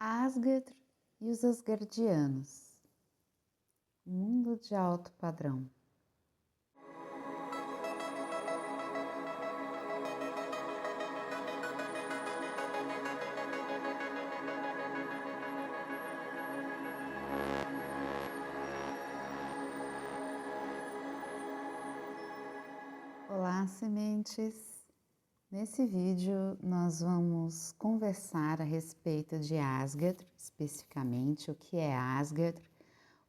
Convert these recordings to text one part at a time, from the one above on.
Asgard e os Asgardianos. Mundo de alto padrão. Olá, sementes! Nesse vídeo nós vamos conversar a respeito de Asgard, especificamente o que é Asgard,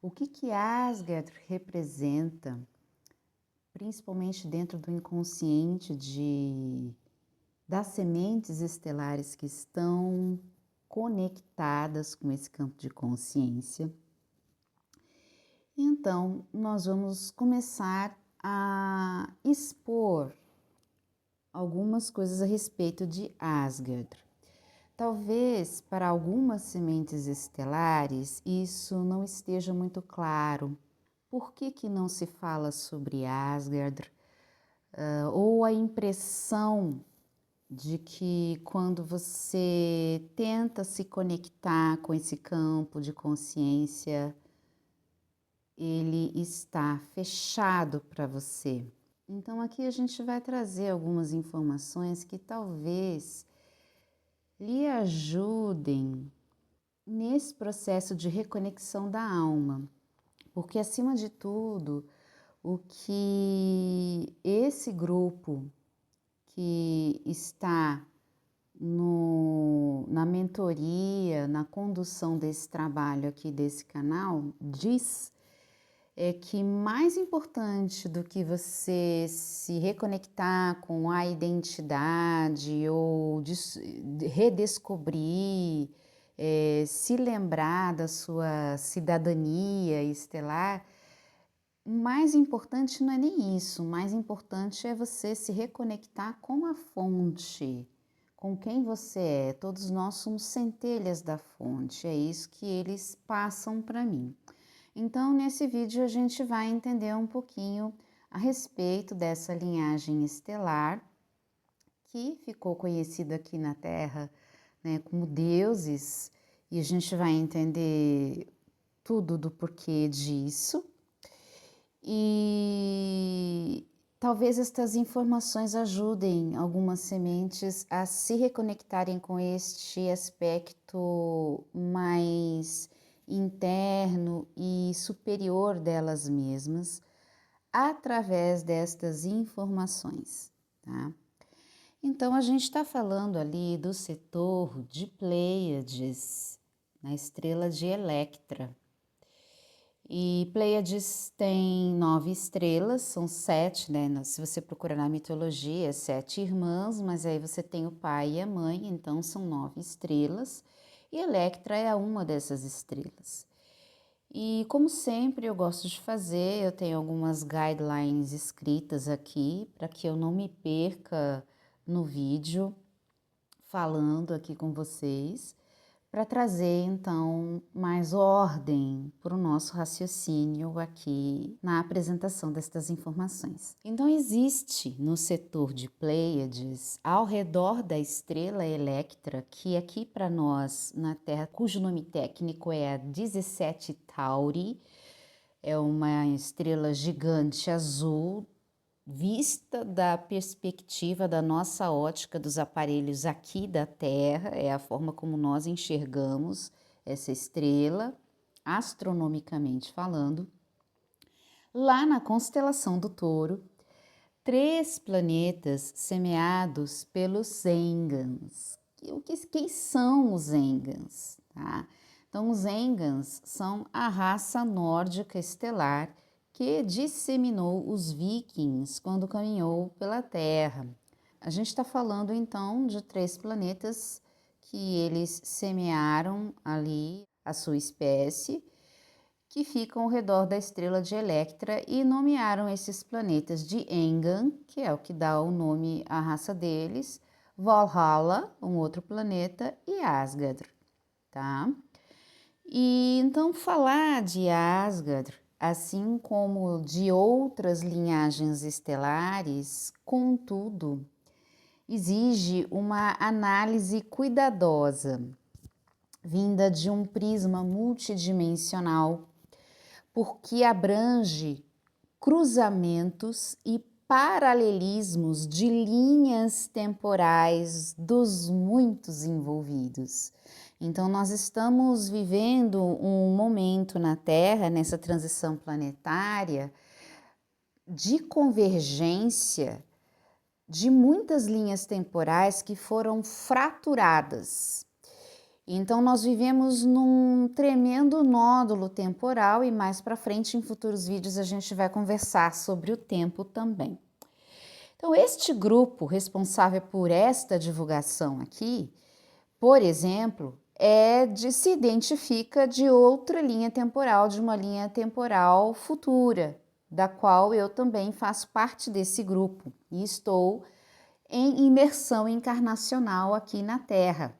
o que Asgard representa, principalmente dentro do inconsciente das sementes estelares que estão conectadas com esse campo de consciência. Então, nós vamos começar a expor algumas coisas a respeito de Asgard. Talvez para algumas sementes estelares isso não esteja muito claro. Por que não se fala sobre Asgard? Ou a impressão de que quando você tenta se conectar com esse campo de consciência, ele está fechado para você. Então aqui a gente vai trazer algumas informações que talvez lhe ajudem nesse processo de reconexão da alma, porque acima de tudo, o que esse grupo que está na mentoria, na condução desse trabalho aqui desse canal, diz é que mais importante do que você se reconectar com a identidade ou redescobrir, se lembrar da sua cidadania estelar, o mais importante não é nem isso, o mais importante é você se reconectar com a fonte, com quem você é. Todos nós somos centelhas da fonte, é isso que eles passam para mim. Então, nesse vídeo a gente vai entender um pouquinho a respeito dessa linhagem estelar que ficou conhecida aqui na Terra, né, como deuses, e a gente vai entender tudo do porquê disso. E talvez estas informações ajudem algumas sementes a se reconectarem com este aspecto mais interno e superior delas mesmas através destas informações, tá? Então a gente está falando ali do setor de Pleiades, na estrela de Electra. E Pleiades tem 9 estrelas, são 7, né? Se você procurar na mitologia, 7 irmãs, mas aí você tem o pai e a mãe, então são 9 estrelas. E Electra é uma dessas estrelas. E como sempre eu gosto de fazer, eu tenho algumas guidelines escritas aqui para que eu não me perca no vídeo falando aqui com vocês, para trazer então mais ordem para o nosso raciocínio aqui na apresentação destas informações. Então existe no setor de Pleiades, ao redor da estrela Electra, que aqui para nós na Terra, cujo nome técnico é a 17 Tauri, é uma estrela gigante azul, vista da perspectiva da nossa ótica dos aparelhos aqui da Terra, é a forma como nós enxergamos essa estrela, astronomicamente falando. Lá na constelação do Touro, 3 planetas semeados pelos Engans. Quem são os Engans? Tá? Então, os Engans são a raça nórdica estelar que disseminou os vikings quando caminhou pela Terra. A gente está falando então de 3 planetas que eles semearam ali a sua espécie, que ficam ao redor da estrela de Electra, e nomearam esses planetas de Engan, que é o que dá o nome à raça deles, Valhalla, um outro planeta, e Asgard, tá? E então falar de Asgard, assim como de outras linhagens estelares, contudo, exige uma análise cuidadosa. vinda de um prisma multidimensional, porque abrange cruzamentos e paralelismos de linhas temporais dos muitos envolvidos. Então, nós estamos vivendo um momento na Terra, nessa transição planetária, de convergência de muitas linhas temporais que foram fraturadas. Então, nós vivemos num tremendo nódulo temporal e mais para frente, em futuros vídeos, a gente vai conversar sobre o tempo também. Então, este grupo responsável por esta divulgação aqui, por exemplo, se identifica de outra linha temporal, de uma linha temporal futura, da qual eu também faço parte desse grupo e estou em imersão encarnacional aqui na Terra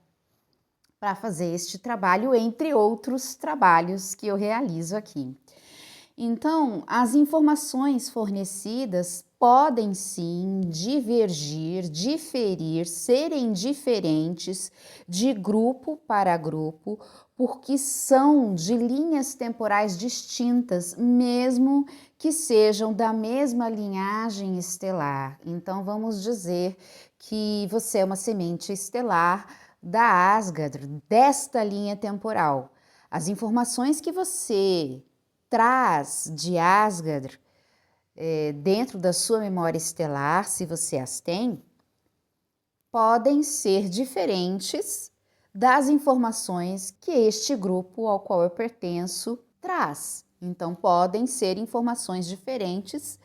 para fazer este trabalho, entre outros trabalhos que eu realizo aqui. Então, as informações fornecidas podem sim divergir, diferir, serem diferentes de grupo para grupo, porque são de linhas temporais distintas, mesmo que sejam da mesma linhagem estelar. Então, vamos dizer que você é uma semente estelar da Asgard, desta linha temporal. As informações que você traz de Asgard dentro da sua memória estelar, se você as tem, podem ser diferentes das informações que este grupo ao qual eu pertenço traz. Então, podem ser informações diferentes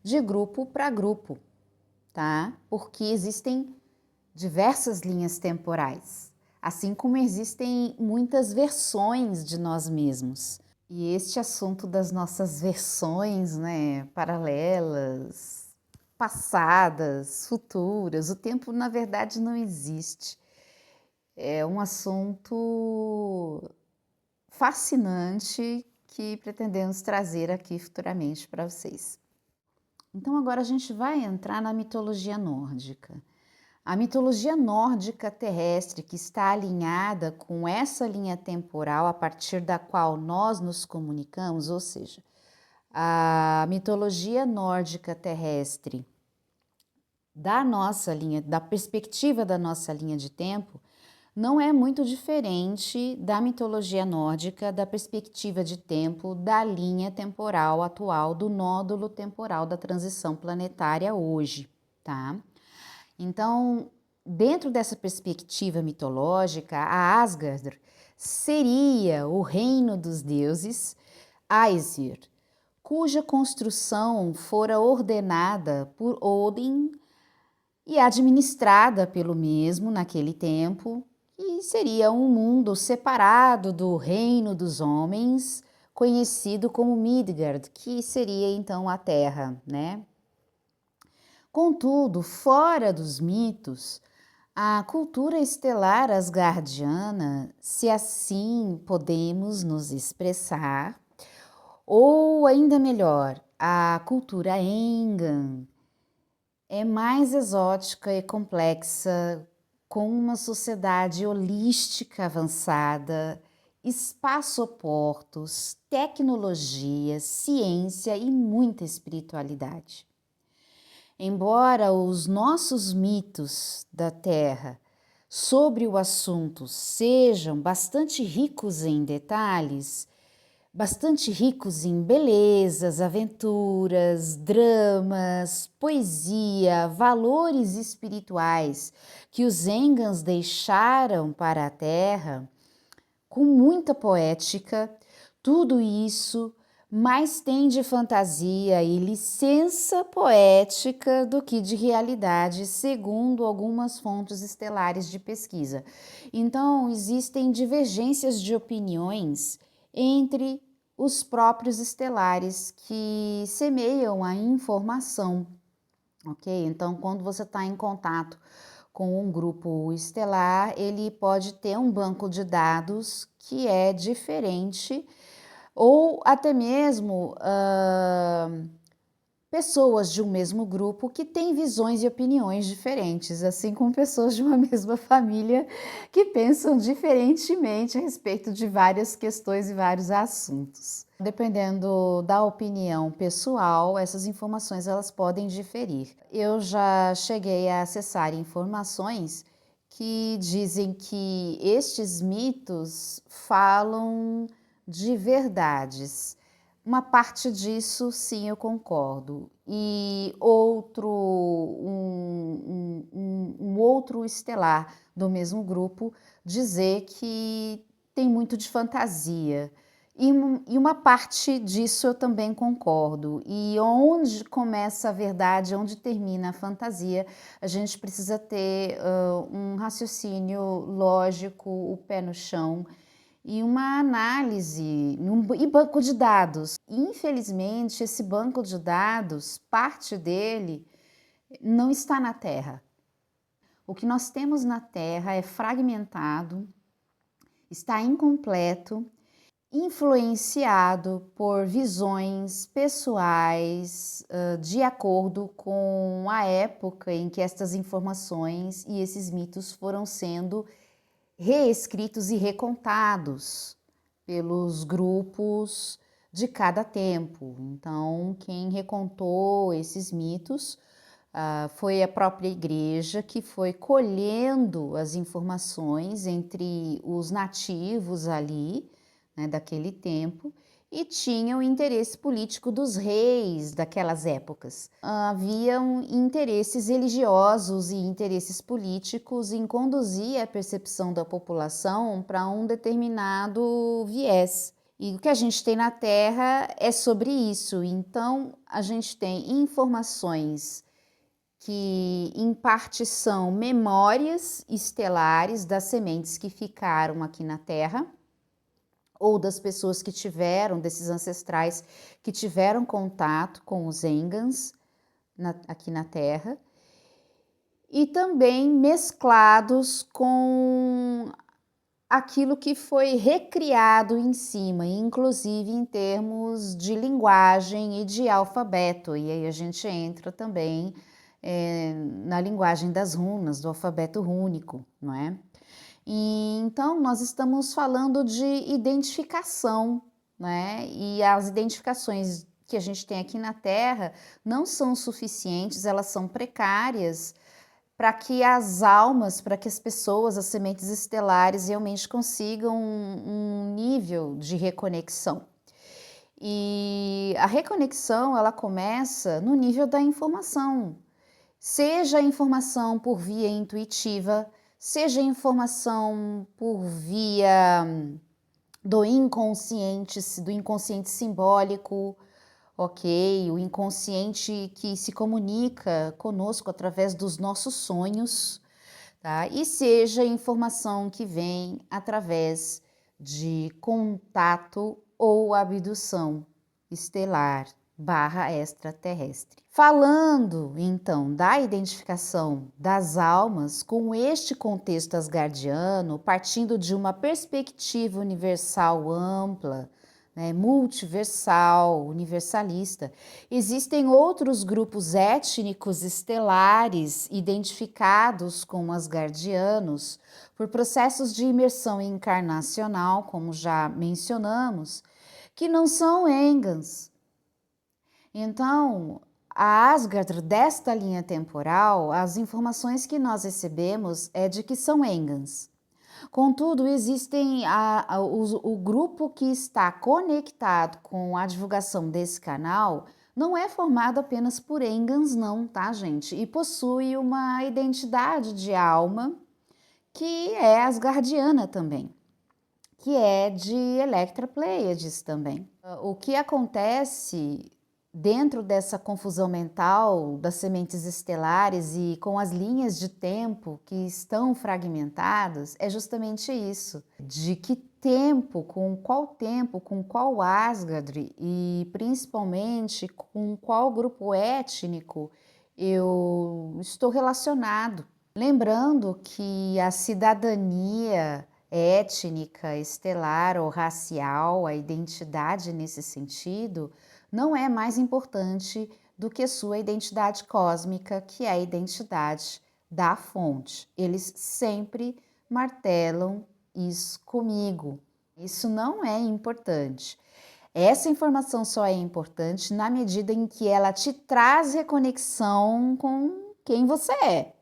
de grupo para grupo, tá? Porque existem diversas linhas temporais, assim como existem muitas versões de nós mesmos. E este assunto das nossas versões, né, paralelas, passadas, futuras, o tempo na verdade não existe. É um assunto fascinante que pretendemos trazer aqui futuramente para vocês. Então agora a gente vai entrar na mitologia nórdica. A mitologia nórdica terrestre, que está alinhada com essa linha temporal a partir da qual nós nos comunicamos, ou seja, a mitologia nórdica terrestre da nossa linha, da perspectiva da nossa linha de tempo, não é muito diferente da mitologia nórdica da perspectiva de tempo da linha temporal atual, do nódulo temporal da transição planetária hoje, tá? Então, dentro dessa perspectiva mitológica, a Asgard seria o reino dos deuses Aesir, cuja construção fora ordenada por Odin e administrada pelo mesmo naquele tempo, e seria um mundo separado do reino dos homens, conhecido como Midgard, que seria então a Terra, né? Contudo, fora dos mitos, a cultura estelar asgardiana, se assim podemos nos expressar, ou ainda melhor, a cultura Engan, é mais exótica e complexa, com uma sociedade holística avançada, espaçoportos, tecnologia, ciência e muita espiritualidade. Embora os nossos mitos da Terra sobre o assunto sejam bastante ricos em detalhes, bastante ricos em belezas, aventuras, dramas, poesia, valores espirituais que os Engans deixaram para a Terra, com muita poética, tudo isso mais tem de fantasia e licença poética do que de realidade, segundo algumas fontes estelares de pesquisa. Então, existem divergências de opiniões entre os próprios estelares que semeiam a informação, ok? Então, quando você está em contato com um grupo estelar, ele pode ter um banco de dados que é diferente ou até mesmo pessoas de um mesmo grupo que têm visões e opiniões diferentes, assim como pessoas de uma mesma família que pensam diferentemente a respeito de várias questões e vários assuntos. Dependendo da opinião pessoal, essas informações elas podem diferir. Eu já cheguei a acessar informações que dizem que estes mitos falam de verdades. Uma parte disso, sim, eu concordo. E um outro estelar do mesmo grupo dizer que tem muito de fantasia. E uma parte disso eu também concordo. E onde começa a verdade, onde termina a fantasia, a gente precisa ter um raciocínio lógico, o pé no chão e uma análise e banco de dados. Infelizmente, esse banco de dados, parte dele não está na Terra. O que nós temos na Terra é fragmentado, está incompleto, influenciado por visões pessoais, de acordo com a época em que estas informações e esses mitos foram sendo reescritos e recontados pelos grupos de cada tempo. Então, quem recontou esses mitos foi a própria igreja, que foi colhendo as informações entre os nativos ali, né, daquele tempo, e tinha o interesse político dos reis daquelas épocas. Haviam interesses religiosos e interesses políticos em conduzir a percepção da população para um determinado viés. E o que a gente tem na Terra é sobre isso. Então, a gente tem informações que em parte são memórias estelares das sementes que ficaram aqui na Terra, ou das pessoas que tiveram, desses ancestrais que tiveram contato com os Engans aqui na Terra, e também mesclados com aquilo que foi recriado em cima, inclusive em termos de linguagem e de alfabeto. E aí a gente entra também na linguagem das runas, do alfabeto rúnico, não é? E então nós estamos falando de identificação, né? E as identificações que a gente tem aqui na Terra não são suficientes, elas são precárias para que as almas, para que as pessoas, as sementes estelares realmente consigam um nível de reconexão. E a reconexão, ela começa no nível da informação, seja a informação por via intuitiva, seja a informação por via do inconsciente simbólico, ok? O inconsciente que se comunica conosco através dos nossos sonhos, tá? E seja a informação que vem através de contato ou abdução estelar barra extraterrestre. Falando, então, da identificação das almas com este contexto asgardiano, partindo de uma perspectiva universal ampla, né, multiversal, universalista, existem outros grupos étnicos estelares identificados como asgardianos por processos de imersão encarnacional, como já mencionamos, que não são Engans. Então, a Asgard desta linha temporal, as informações que nós recebemos é de que são Engans. Contudo, existem o grupo que está conectado com a divulgação desse canal não é formado apenas por Engans não, tá, gente? E possui uma identidade de alma que é asgardiana também, que é de Electra Pleiades também. O que acontece dentro dessa confusão mental das sementes estelares e com as linhas de tempo que estão fragmentadas é justamente isso, de que tempo, com qual Asgard e principalmente com qual grupo étnico eu estou relacionado. Lembrando que a cidadania étnica, estelar ou racial, a identidade nesse sentido, não é mais importante do que sua identidade cósmica, que é a identidade da fonte. Eles sempre martelam isso comigo. Isso não é importante. Essa informação só é importante na medida em que ela te traz reconexão com quem você é.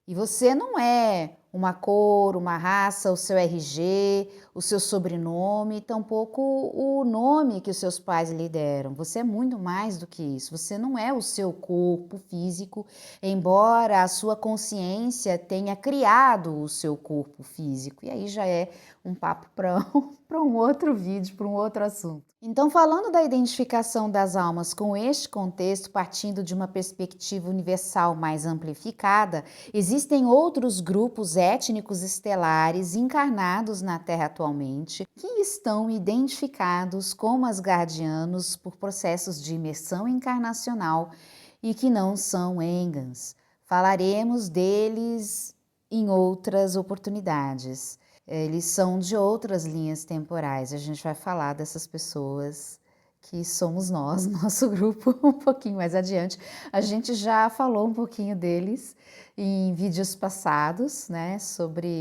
E você não é uma cor, uma raça, o seu RG, o seu sobrenome, tampouco o nome que os seus pais lhe deram. Você é muito mais do que isso. Você não é o seu corpo físico, embora a sua consciência tenha criado o seu corpo físico. E aí já é um papo para um outro vídeo, para um outro assunto. Então, falando da identificação das almas com este contexto, partindo de uma perspectiva universal mais amplificada, existem outros grupos étnicos estelares encarnados na Terra atualmente que estão identificados como asgardianos por processos de imersão encarnacional e que não são Engans. Falaremos deles em outras oportunidades. Eles são de outras linhas temporais. A gente vai falar dessas pessoas que somos nós, nosso grupo, um pouquinho mais adiante. A gente já falou um pouquinho deles em vídeos passados, né,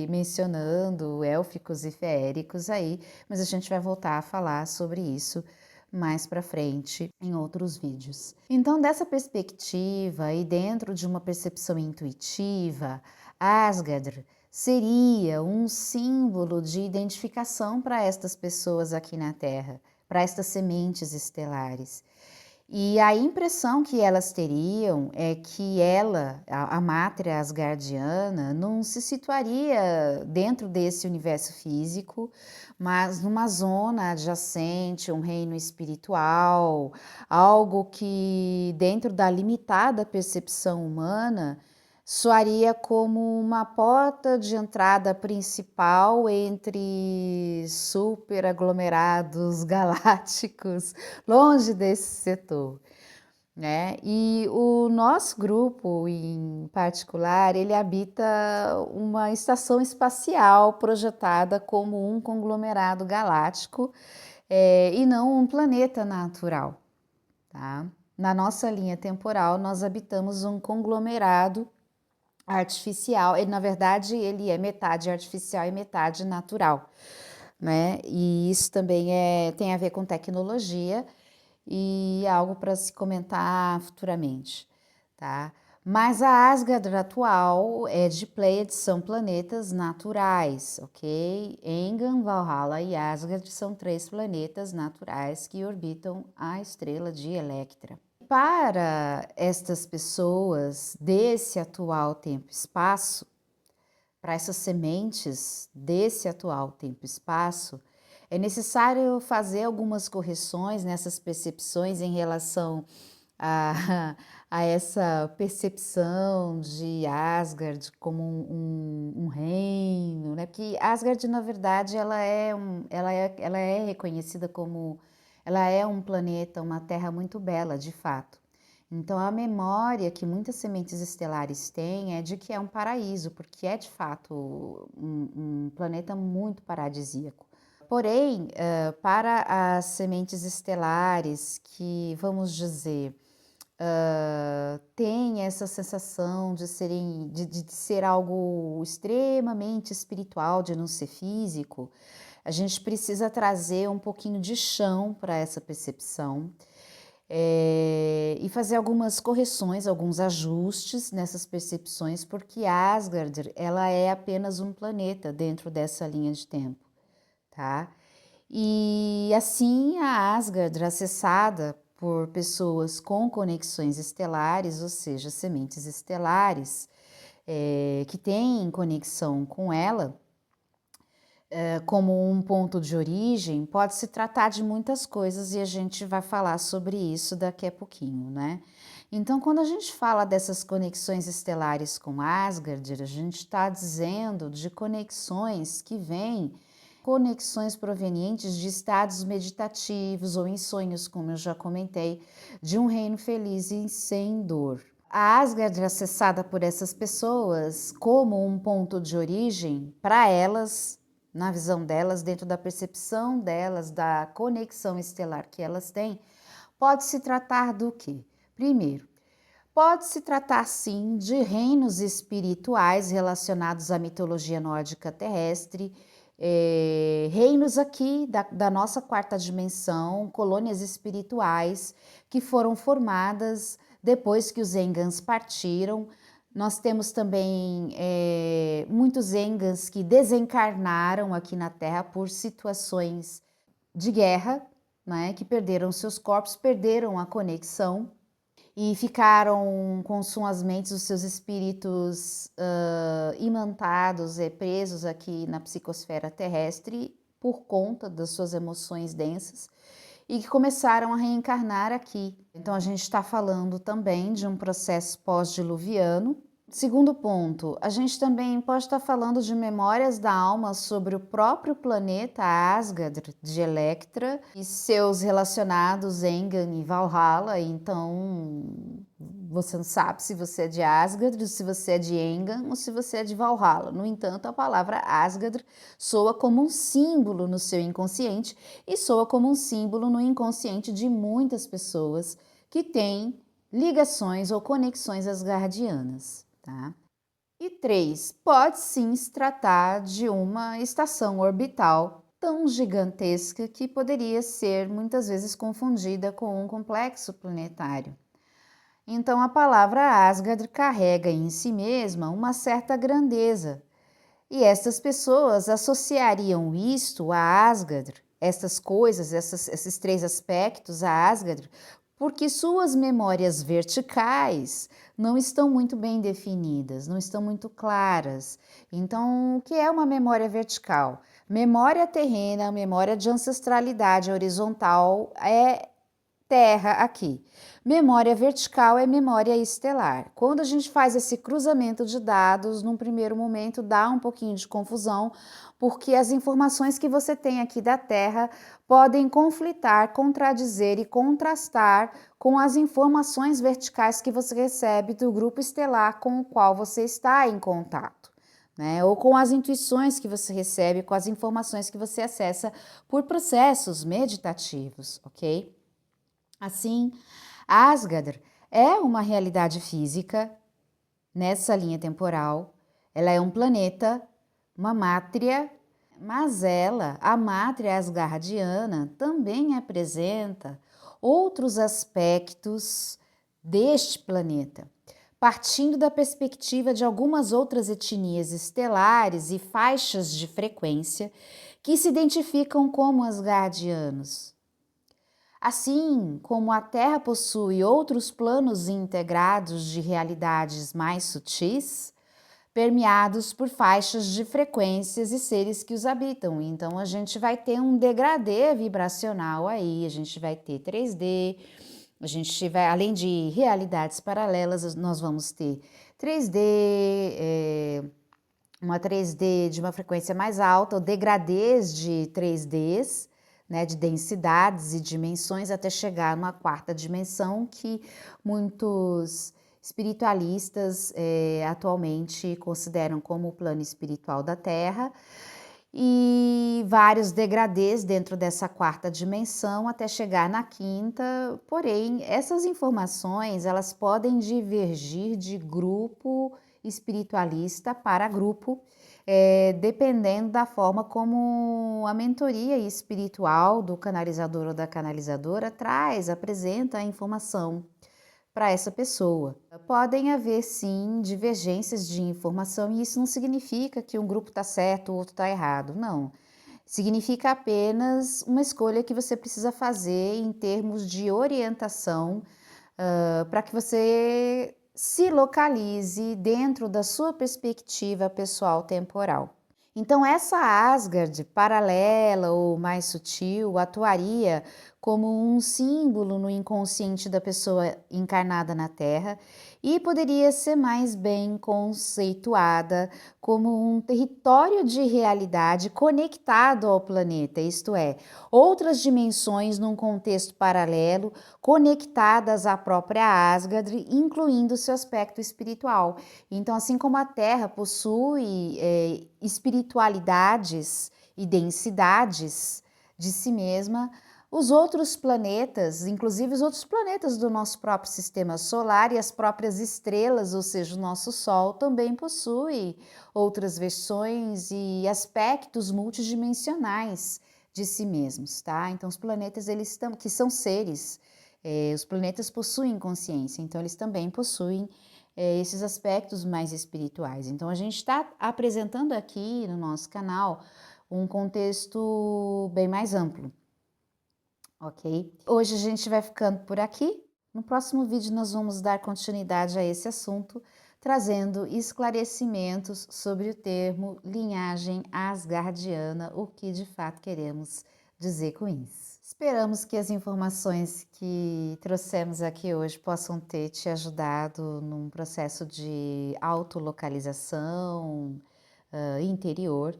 mencionando élficos e feéricos aí, mas a gente vai voltar a falar sobre isso mais para frente em outros vídeos. Então, dessa perspectiva e dentro de uma percepção intuitiva, Asgard seria um símbolo de identificação para estas pessoas aqui na Terra, para estas sementes estelares. E a impressão que elas teriam é que ela, a Mátria Asgardiana, não se situaria dentro desse universo físico, mas numa zona adjacente, um reino espiritual, algo que, dentro da limitada percepção humana, soaria como uma porta de entrada principal entre superaglomerados galácticos, longe desse setor, né? E o nosso grupo, em particular, ele habita uma estação espacial projetada como um conglomerado galáctico, e não um planeta natural, tá? Na nossa linha temporal, nós habitamos um conglomerado artificial. Na verdade, ele é metade artificial e metade natural, né? E isso também tem a ver com tecnologia e é algo para se comentar futuramente, tá? Mas a Asgard atual é de Pleiades, são planetas naturais, ok? Engan, Valhalla e Asgard são 3 planetas naturais que orbitam a estrela de Electra. Para estas pessoas desse atual tempo-espaço, para essas sementes desse atual tempo-espaço, é necessário fazer algumas correções nessas percepções em relação a, a essa percepção de Asgard como um reino, né? Porque Asgard, na verdade, ela é reconhecida como ela é um planeta, uma terra muito bela, de fato. Então, a memória que muitas sementes estelares têm é de que é um paraíso, porque é de fato um planeta muito paradisíaco. Porém, para as sementes estelares que, vamos dizer, têm essa sensação de ser algo extremamente espiritual, de não ser físico, a gente precisa trazer um pouquinho de chão para essa percepção. E fazer algumas correções, alguns ajustes nessas percepções, porque Asgard, ela é apenas um planeta dentro dessa linha de tempo, tá? E assim a Asgard, acessada por pessoas com conexões estelares, ou seja, sementes estelares, que têm conexão com ela, como um ponto de origem, pode se tratar de muitas coisas e a gente vai falar sobre isso daqui a pouquinho, né? Então, quando a gente fala dessas conexões estelares com Asgard, a gente está dizendo de conexões que vêm, conexões provenientes de estados meditativos ou em sonhos, como eu já comentei, de um reino feliz e sem dor. A Asgard é acessada por essas pessoas como um ponto de origem para elas, na visão delas, dentro da percepção delas, da conexão estelar que elas têm, Pode se tratar do quê? Primeiro, pode se tratar sim de reinos espirituais relacionados à mitologia nórdica terrestre, reinos aqui da nossa quarta dimensão, colônias espirituais que foram formadas depois que os Engans partiram. Nós temos também muitos Engans que desencarnaram aqui na Terra por situações de guerra, né, que perderam seus corpos, perderam a conexão e ficaram com suas mentes, os seus espíritos imantados, presos aqui na psicosfera terrestre por conta das suas emoções densas e que começaram a reencarnar aqui. Então a gente está falando também de um processo pós-diluviano. Segundo ponto, a gente também pode estar falando de memórias da alma sobre o próprio planeta Asgard de Electra e seus relacionados Engan e Valhalla. Então, você não sabe se você é de Asgard, se você é de Engan ou se você é de Valhalla. No entanto, a palavra Asgard soa como um símbolo no seu inconsciente e soa como um símbolo no inconsciente de muitas pessoas que têm ligações ou conexões asgardianas. Tá? E 3, pode sim se tratar de uma estação orbital tão gigantesca que poderia ser muitas vezes confundida com um complexo planetário. Então a palavra Asgard carrega em si mesma uma certa grandeza, e estas pessoas associariam isto a Asgard, estas coisas, esses 3 aspectos a Asgard, porque suas memórias verticais não estão muito bem definidas, não estão muito claras. Então, o que é uma memória vertical? Memória terrena, memória de ancestralidade horizontal é Terra aqui. Memória vertical é memória estelar. Quando a gente faz esse cruzamento de dados, num primeiro momento dá um pouquinho de confusão, porque as informações que você tem aqui da Terra podem conflitar, contradizer e contrastar com as informações verticais que você recebe do grupo estelar com o qual você está em contato, né? Ou com as intuições que você recebe, com as informações que você acessa por processos meditativos, ok? Assim, Asgard é uma realidade física nessa linha temporal, ela é um planeta, uma mátria, mas ela, a mátria asgardiana, também apresenta outros aspectos deste planeta, partindo da perspectiva de algumas outras etnias estelares e faixas de frequência que se identificam como asgardianos. Assim como a Terra possui outros planos integrados de realidades mais sutis, permeados por faixas de frequências e seres que os habitam. Então a gente vai ter um degradê vibracional aí, a gente vai ter 3D, a gente vai, além de realidades paralelas, nós vamos ter 3D, uma 3D de uma frequência mais alta, ou degradês de 3Ds, né, de densidades e dimensões, até chegar numa quarta dimensão que muitos espiritualistas atualmente consideram como o plano espiritual da Terra, e vários degradês dentro dessa quarta dimensão até chegar na quinta. Porém, essas informações elas podem divergir de grupo espiritualista para grupo, dependendo da forma como a mentoria espiritual do canalizador ou da canalizadora apresenta a informação para essa pessoa. Podem haver sim divergências de informação e isso não significa que um grupo está certo, o outro está errado, não. Significa apenas uma escolha que você precisa fazer em termos de orientação para que você se localize dentro da sua perspectiva pessoal temporal. Então, essa Asgard paralela ou mais sutil atuaria como um símbolo no inconsciente da pessoa encarnada na Terra e poderia ser mais bem conceituada como um território de realidade conectado ao planeta, isto é, outras dimensões num contexto paralelo conectadas à própria Asgard, incluindo seu aspecto espiritual. Então, assim como a Terra possui espiritualidades e densidades de si mesma, Os outros planetas, inclusive os outros planetas do nosso próprio sistema solar e as próprias estrelas, ou seja, o nosso Sol, também possuem outras versões e aspectos multidimensionais de si mesmos, tá? Então, os planetas, que são seres, os planetas possuem consciência, então eles também possuem esses aspectos mais espirituais. Então, a gente está apresentando aqui no nosso canal um contexto bem mais amplo. Ok? Hoje a gente vai ficando por aqui. No próximo vídeo nós vamos dar continuidade a esse assunto, trazendo esclarecimentos sobre o termo linhagem asgardiana, o que de fato queremos dizer com isso. Esperamos que as informações que trouxemos aqui hoje possam ter te ajudado num processo de autolocalização interior.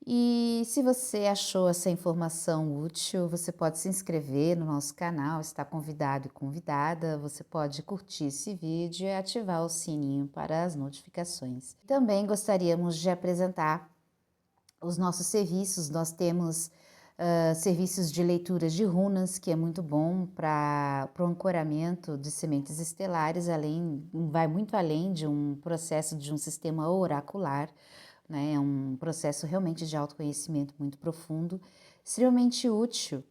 E se você achou essa informação útil, você pode se inscrever no nosso canal, está convidado e convidada, você pode curtir esse vídeo e ativar o sininho para as notificações. Também gostaríamos de apresentar os nossos serviços, nós temos serviços de leitura de runas, que é muito bom para o ancoramento de sementes estelares, vai muito além de um processo de um sistema oracular, né? É um processo realmente de autoconhecimento muito profundo, extremamente útil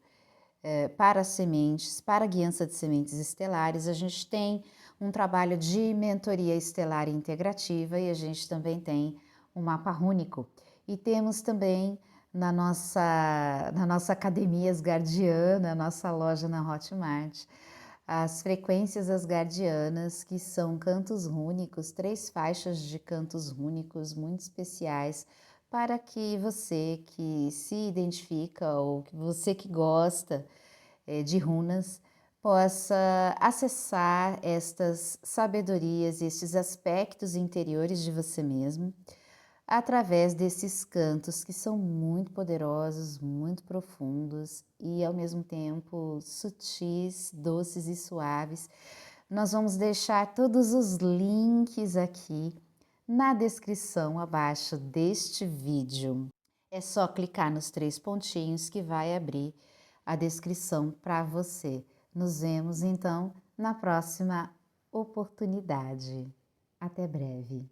para as sementes, para a guiança de sementes estelares. A gente tem um trabalho de mentoria estelar integrativa e a gente também tem um mapa rúnico. E temos também na nossa academia asgardiana, nossa loja na Hotmart, as frequências asgardianas, que são cantos rúnicos, 3 faixas de cantos rúnicos muito especiais para que você que se identifica ou que você que gosta de runas possa acessar estas sabedorias, estes aspectos interiores de você mesmo, através desses cantos que são muito poderosos, muito profundos e ao mesmo tempo sutis, doces e suaves. Nós vamos deixar todos os links aqui na descrição abaixo deste vídeo. É só clicar nos 3 pontinhos que vai abrir a descrição para você. Nos vemos então na próxima oportunidade. Até breve.